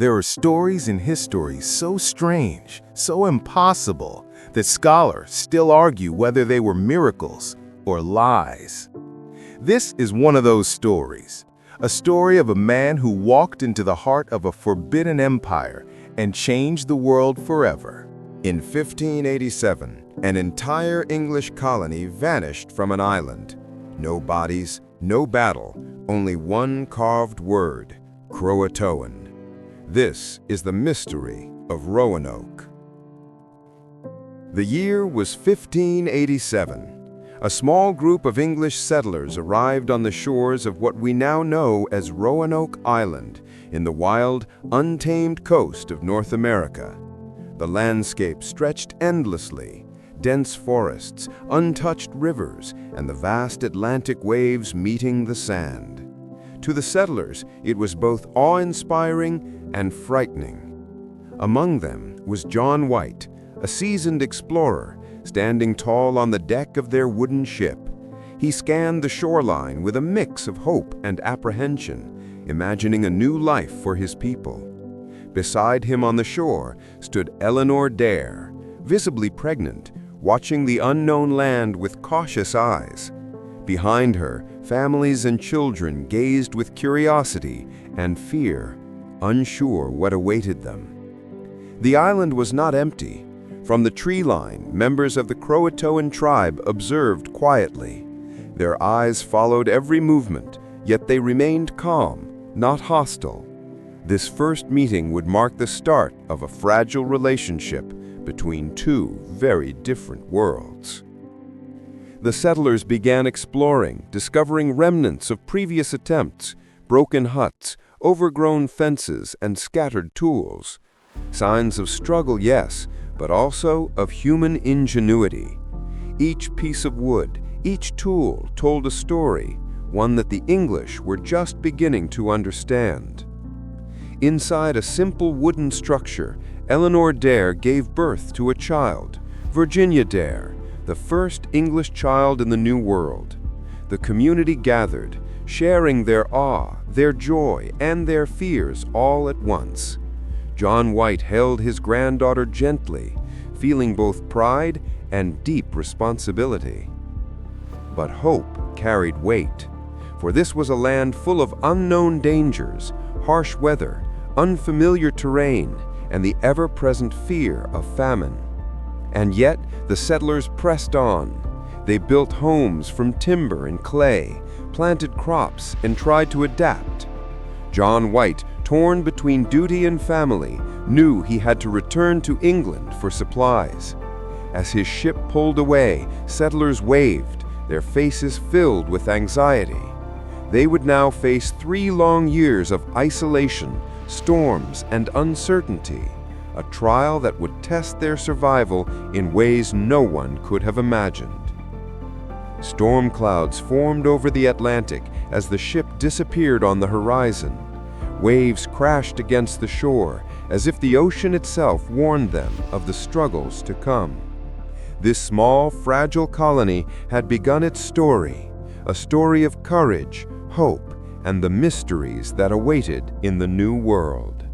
There are stories in history so strange, so impossible, that scholars still argue whether they were miracles or lies. This is one of those stories, a story of a man who walked into the heart of a forbidden empire and changed the world forever. In 1587, an entire English colony vanished from an island. No bodies, no battle, only one carved word, CROATOAN. This is the mystery of Roanoke. The year was 1587. A small group of English settlers arrived on the shores of what we now know as Roanoke Island, in the wild, untamed coast of North America. The landscape stretched endlessly, dense forests, untouched rivers, and the vast Atlantic waves meeting the sand. To the settlers, it was both awe-inspiring and frightening. Among them was John White, a seasoned explorer, standing tall on the deck of their wooden ship. He scanned the shoreline with a mix of hope and apprehension, imagining a new life for his people. Beside him on the shore stood Eleanor Dare, visibly pregnant, watching the unknown land with cautious eyes. Behind her, families and children gazed with curiosity and fear, unsure what awaited them. The island was not empty. From the tree line, members of the CROATOAN tribe observed quietly. Their eyes followed every movement, yet they remained calm, not hostile. This first meeting would mark the start of a fragile relationship between two very different worlds. The settlers began exploring, discovering remnants of previous attempts, broken huts, overgrown fences, and scattered tools. Signs of struggle, yes, but also of human ingenuity. Each piece of wood, each tool told a story, one that the English were just beginning to understand. Inside a simple wooden structure, Eleanor Dare gave birth to a child, Virginia Dare, the first English child in the New World. The community gathered, sharing their awe, their joy, and their fears all at once. John White held his granddaughter gently, feeling both pride and deep responsibility. But hope carried weight, for this was a land full of unknown dangers, harsh weather, unfamiliar terrain, and the ever-present fear of famine. And yet, the settlers pressed on. They built homes from timber and clay, planted crops, and tried to adapt. John White, torn between duty and family, knew he had to return to England for supplies. As his ship pulled away, settlers waved, their faces filled with anxiety. They would now face 3 long years of isolation, storms, and uncertainty, a trial that would test their survival in ways no one could have imagined. Storm clouds formed over the Atlantic as the ship disappeared on the horizon. Waves crashed against the shore, as if the ocean itself warned them of the struggles to come. This small, fragile colony had begun its story, a story of courage, hope, and the mysteries that awaited in the new world.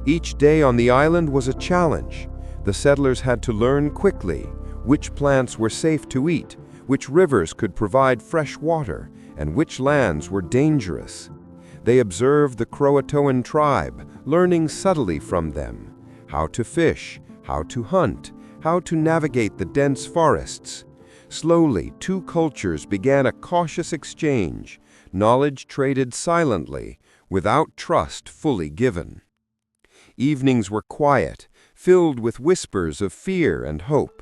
Each day on the island was a challenge. The settlers had to learn quickly which plants were safe to eat, which rivers could provide fresh water, and which lands were dangerous. They observed the CROATOAN tribe, learning subtly from them how to fish, how to hunt, how to navigate the dense forests. Slowly, 2 cultures began a cautious exchange, knowledge traded silently, without trust fully given. Evenings were quiet, filled with whispers of fear and hope.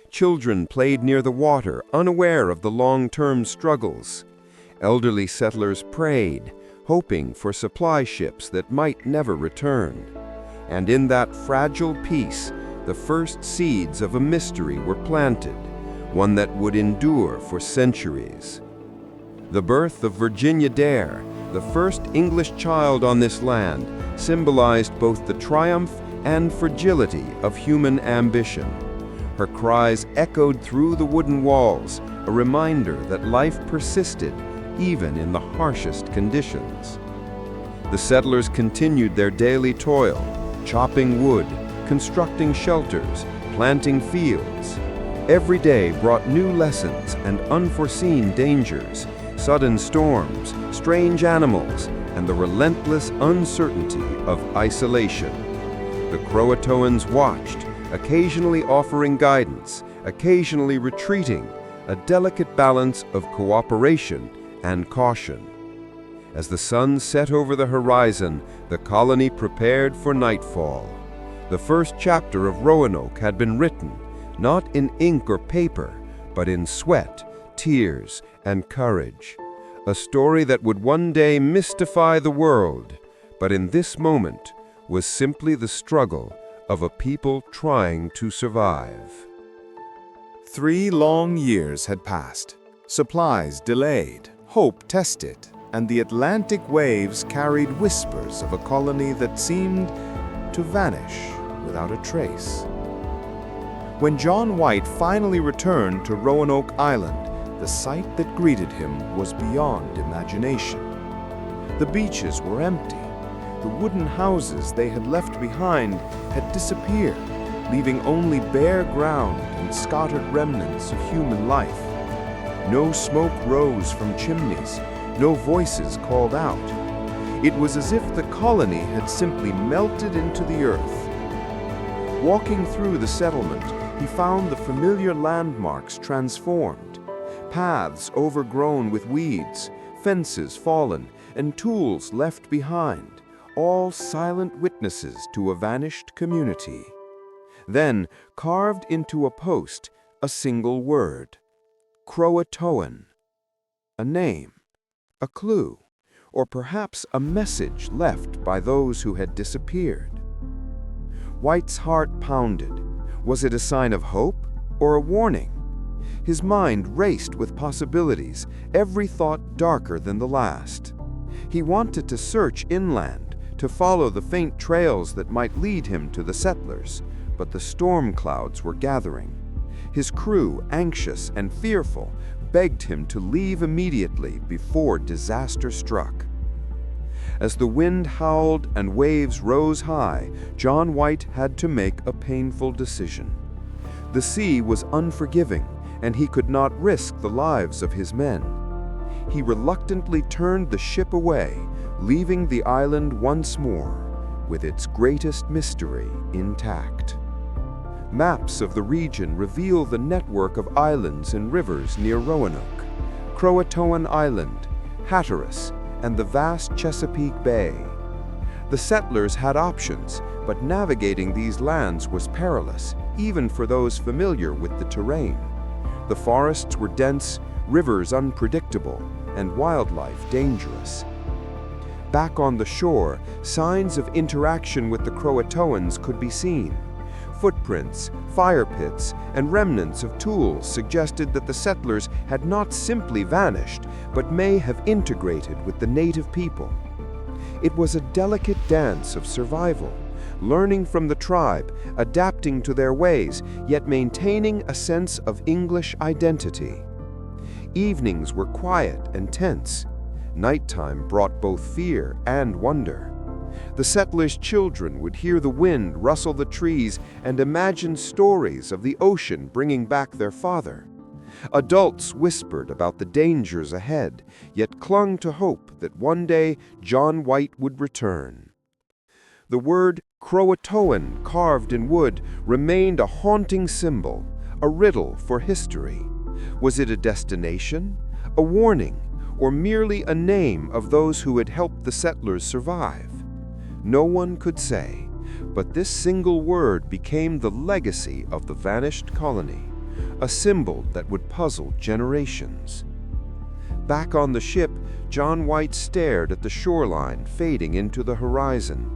Children played near the water, unaware of the long-term struggles. Elderly settlers prayed, hoping for supply ships that might never return. And in that fragile peace, the first seeds of a mystery were planted, one that would endure for centuries. The birth of Virginia Dare, the first English child on this land, symbolized both the triumph and fragility of human ambition. Her cries echoed through the wooden walls, a reminder that life persisted even in the harshest conditions. The settlers continued their daily toil, chopping wood, constructing shelters, planting fields. Every day brought new lessons and unforeseen dangers, sudden storms, strange animals, and the relentless uncertainty of isolation. The CROATOANs watched, occasionally offering guidance, occasionally retreating, a delicate balance of cooperation and caution. As the sun set over the horizon, the colony prepared for nightfall. The first chapter of Roanoke had been written, not in ink or paper, but in sweat, tears, and courage. A story that would one day mystify the world, but in this moment was simply the struggle of a people trying to survive. 3 long years had passed, supplies delayed, hope tested, and the Atlantic waves carried whispers of a colony that seemed to vanish without a trace. When John White finally returned to Roanoke Island, the sight that greeted him was beyond imagination. The beaches were empty. The wooden houses they had left behind had disappeared, leaving only bare ground and scattered remnants of human life. No smoke rose from chimneys, no voices called out. It was as if the colony had simply melted into the earth. Walking through the settlement, he found the familiar landmarks transformed, paths overgrown with weeds, fences fallen, and tools left behind, all silent witnesses to a vanished community. Then, carved into a post, a single word: CROATOAN. A name, a clue, or perhaps a message left by those who had disappeared. White's heart pounded. Was it a sign of hope or a warning? His mind raced with possibilities, every thought darker than the last. He wanted to search inland, to follow the faint trails that might lead him to the settlers, but the storm clouds were gathering. His crew, anxious and fearful, begged him to leave immediately before disaster struck. As the wind howled and waves rose high, John White had to make a painful decision. The sea was unforgiving, and he could not risk the lives of his men. He reluctantly turned the ship away, leaving the island once more, with its greatest mystery intact. Maps of the region reveal the network of islands and rivers near Roanoke: CROATOAN Island, Hatteras, and the vast Chesapeake Bay. The settlers had options, but navigating these lands was perilous, even for those familiar with the terrain. The forests were dense, rivers unpredictable, and wildlife dangerous. Back on the shore, signs of interaction with the CROATOANs could be seen. Footprints, fire pits, and remnants of tools suggested that the settlers had not simply vanished, but may have integrated with the native people. It was a delicate dance of survival, learning from the tribe, adapting to their ways, yet maintaining a sense of English identity. Evenings were quiet and tense. Nighttime brought both fear and wonder. The settlers' children would hear the wind rustle the trees and imagine stories of the ocean bringing back their father. Adults whispered about the dangers ahead, yet clung to hope that one day John White would return. The word CROATOAN carved in wood remained a haunting symbol, a riddle for history. Was it a destination, a warning, or merely a name of those who had helped the settlers survive? No one could say, but this single word became the legacy of the vanished colony, a symbol that would puzzle generations. Back on the ship, John White stared at the shoreline fading into the horizon.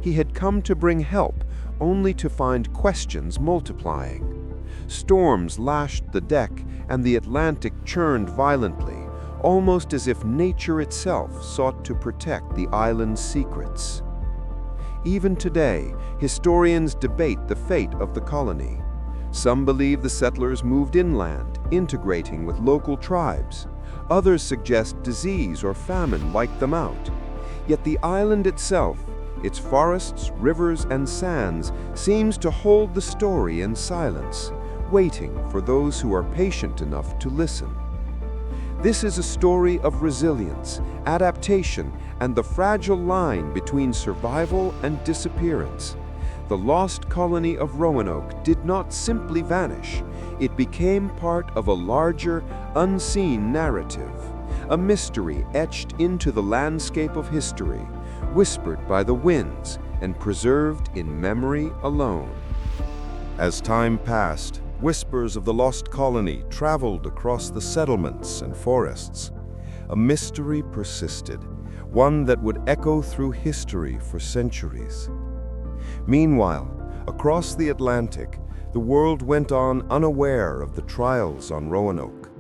He had come to bring help, only to find questions multiplying. Storms lashed the deck, and the Atlantic churned violently, almost as if nature itself sought to protect the island's secrets. Even today, historians debate the fate of the colony. Some believe the settlers moved inland, integrating with local tribes. Others suggest disease or famine wiped them out. Yet the island itself, its forests, rivers, and sands, seems to hold the story in silence, waiting for those who are patient enough to listen. This is a story of resilience, adaptation, and the fragile line between survival and disappearance. The lost colony of Roanoke did not simply vanish. It became part of a larger, unseen narrative, a mystery etched into the landscape of history, whispered by the winds and preserved in memory alone. As time passed, whispers of the lost colony traveled across the settlements and forests. A mystery persisted, one that would echo through history for centuries. Meanwhile, across the Atlantic, the world went on unaware of the trials on Roanoke.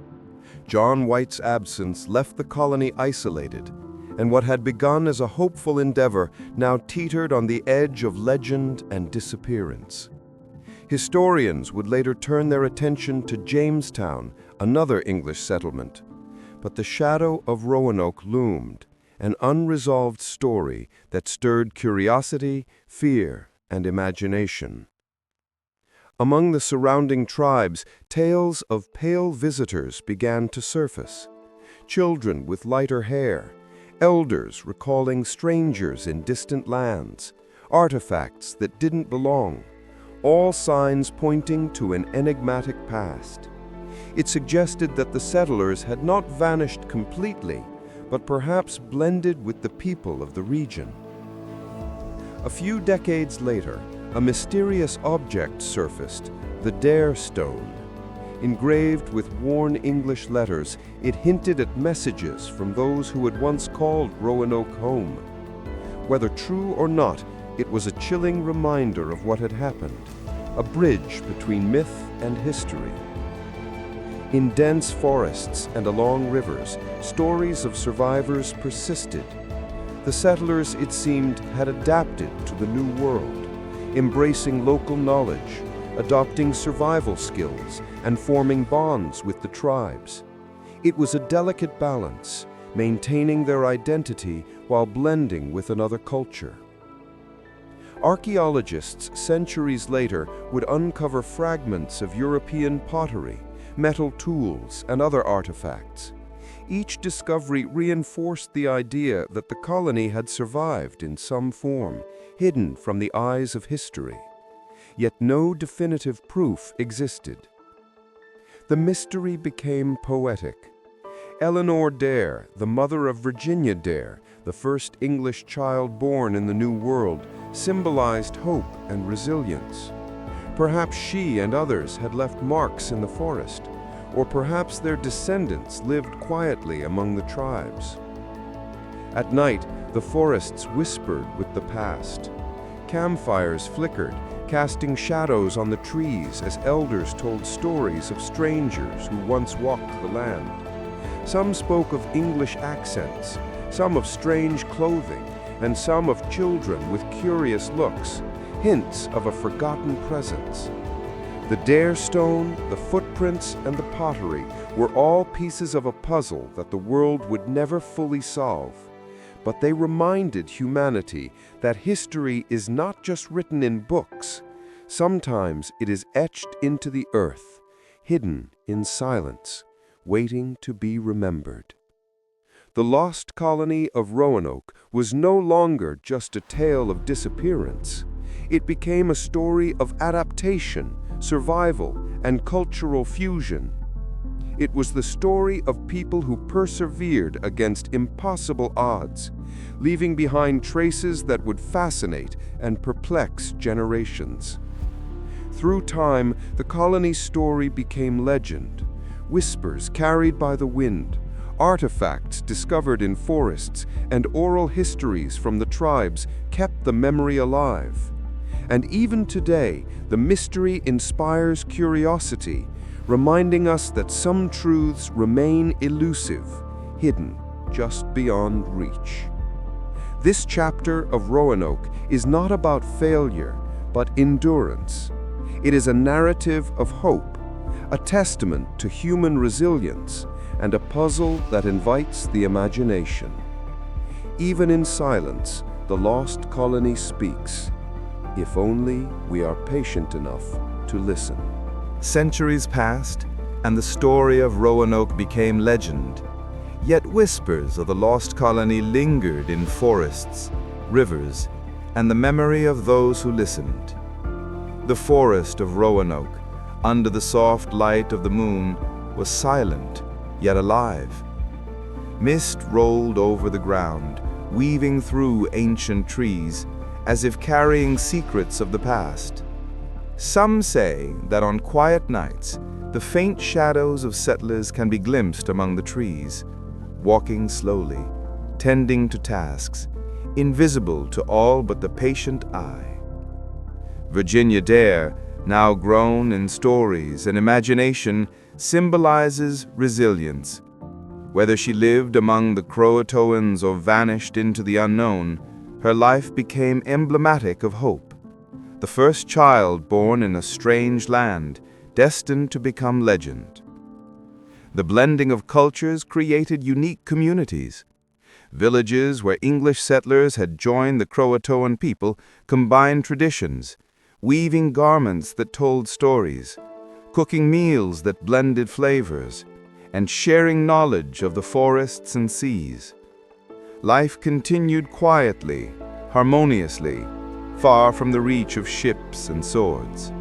John White's absence left the colony isolated, and what had begun as a hopeful endeavor now teetered on the edge of legend and disappearance. Historians would later turn their attention to Jamestown, another English settlement. But the shadow of Roanoke loomed, an unresolved story that stirred curiosity, fear, and imagination. Among the surrounding tribes, tales of pale visitors began to surface. Children with lighter hair, elders recalling strangers in distant lands, artifacts that didn't belong, all signs pointing to an enigmatic past. It suggested that the settlers had not vanished completely, but perhaps blended with the people of the region. A few decades later, a mysterious object surfaced, the Dare Stone. Engraved with worn English letters, it hinted at messages from those who had once called Roanoke home. Whether true or not, it was a chilling reminder of what had happened, a bridge between myth and history. In dense forests and along rivers, stories of survivors persisted. The settlers, it seemed, had adapted to the new world, embracing local knowledge, adopting survival skills, and forming bonds with the tribes. It was a delicate balance, maintaining their identity while blending with another culture. Archaeologists centuries later would uncover fragments of European pottery, metal tools, and other artifacts. Each discovery reinforced the idea that the colony had survived in some form, hidden from the eyes of history. Yet no definitive proof existed. The mystery became poetic. Eleanor Dare, the mother of Virginia Dare, the first English child born in the New World, symbolized hope and resilience. Perhaps she and others had left marks in the forest, or perhaps their descendants lived quietly among the tribes. At night, the forests whispered with the past. Campfires flickered, casting shadows on the trees as elders told stories of strangers who once walked the land. Some spoke of English accents, some of strange clothing, and some of children with curious looks, hints of a forgotten presence. The Dare Stone, the footprints, and the pottery were all pieces of a puzzle that the world would never fully solve. But they reminded humanity that history is not just written in books. Sometimes it is etched into the earth, hidden in silence, waiting to be remembered. The lost colony of Roanoke was no longer just a tale of disappearance. It became a story of adaptation, survival, and cultural fusion. It was the story of people who persevered against impossible odds, leaving behind traces that would fascinate and perplex generations. Through time, the colony's story became legend, whispers carried by the wind, artifacts discovered in forests, and oral histories from the tribes kept the memory alive. And even today, the mystery inspires curiosity, reminding us that some truths remain elusive, hidden just beyond reach. This chapter of Roanoke is not about failure, but endurance. It is a narrative of hope, a testament to human resilience, and a puzzle that invites the imagination. Even in silence, the lost colony speaks, if only we are patient enough to listen. Centuries passed, and the story of Roanoke became legend. Yet whispers of the lost colony lingered in forests, rivers, and the memory of those who listened. The forest of Roanoke, under the soft light of the moon, was silent, yet alive. Mist rolled over the ground, weaving through ancient trees, as if carrying secrets of the past. Some say that on quiet nights, the faint shadows of settlers can be glimpsed among the trees, walking slowly, tending to tasks, invisible to all but the patient eye. Virginia Dare, now grown in stories and imagination, symbolizes resilience. Whether she lived among the CROATOANs or vanished into the unknown, her life became emblematic of hope. The first child born in a strange land, destined to become legend. The blending of cultures created unique communities. Villages where English settlers had joined the CROATOAN people combined traditions, weaving garments that told stories, cooking meals that blended flavors, and sharing knowledge of the forests and seas. Life continued quietly, harmoniously, far from the reach of ships and swords.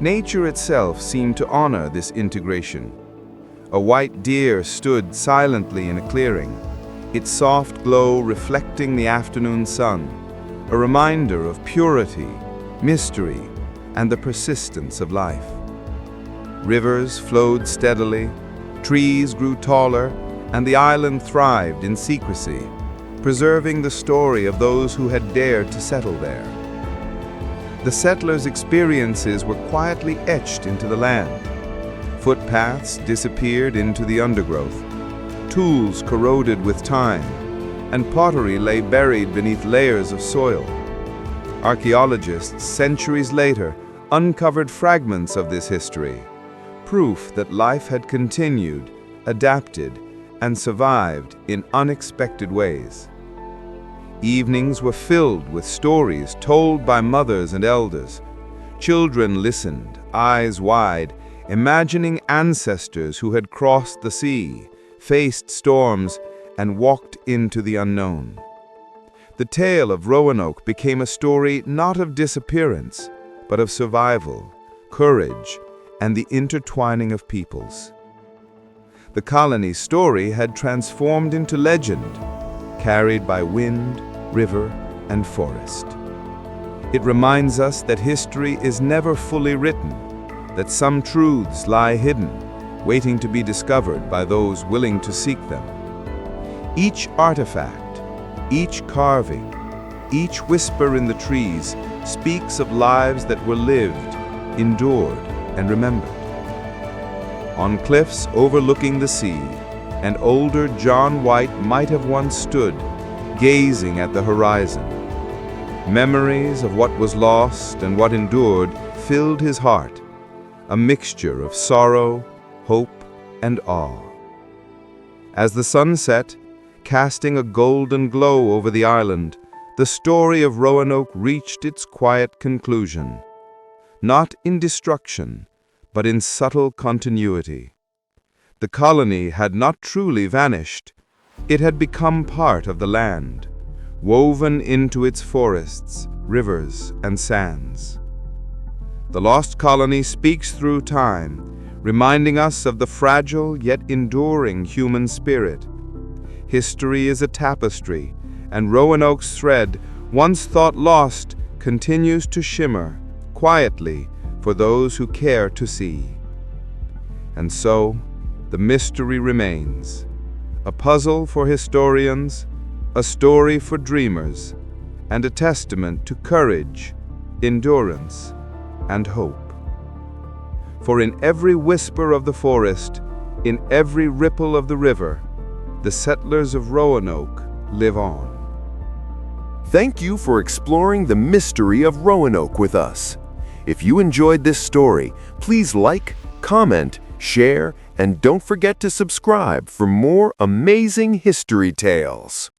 Nature itself seemed to honor this integration. A white deer stood silently in a clearing, its soft glow reflecting the afternoon sun, a reminder of purity, mystery, and the persistence of life. Rivers flowed steadily, trees grew taller, and the island thrived in secrecy, preserving the story of those who had dared to settle there. The settlers' experiences were quietly etched into the land. Footpaths disappeared into the undergrowth, tools corroded with time, and pottery lay buried beneath layers of soil. Archaeologists, centuries later, uncovered fragments of this history, proof that life had continued, adapted, and survived in unexpected ways. Evenings were filled with stories told by mothers and elders. Children listened, eyes wide, imagining ancestors who had crossed the sea, faced storms, and walked into the unknown. The tale of Roanoke became a story not of disappearance, but of survival, courage, and the intertwining of peoples. The colony's story had transformed into legend, carried by wind, river, and forest. It reminds us that history is never fully written, that some truths lie hidden, waiting to be discovered by those willing to seek them. Each artifact, each carving, each whisper in the trees speaks of lives that were lived, endured, and remembered. On cliffs overlooking the sea, an older John White might have once stood, gazing at the horizon. Memories of what was lost and what endured filled his heart, a mixture of sorrow, hope, and awe. As the sun set, casting a golden glow over the island, the story of Roanoke reached its quiet conclusion. Not in destruction, but in subtle continuity. The colony had not truly vanished. It had become part of the land, woven into its forests, rivers, and sands. The lost colony speaks through time, reminding us of the fragile yet enduring human spirit. History is a tapestry, and Roanoke's thread, once thought lost, continues to shimmer, quietly, for those who care to see. And so, the mystery remains, a puzzle for historians, a story for dreamers, and a testament to courage, endurance, and hope. For in every whisper of the forest, in every ripple of the river, the settlers of Roanoke live on. Thank you for exploring the mystery of Roanoke with us. If you enjoyed this story, please like, comment, share, and don't forget to subscribe for more amazing history tales.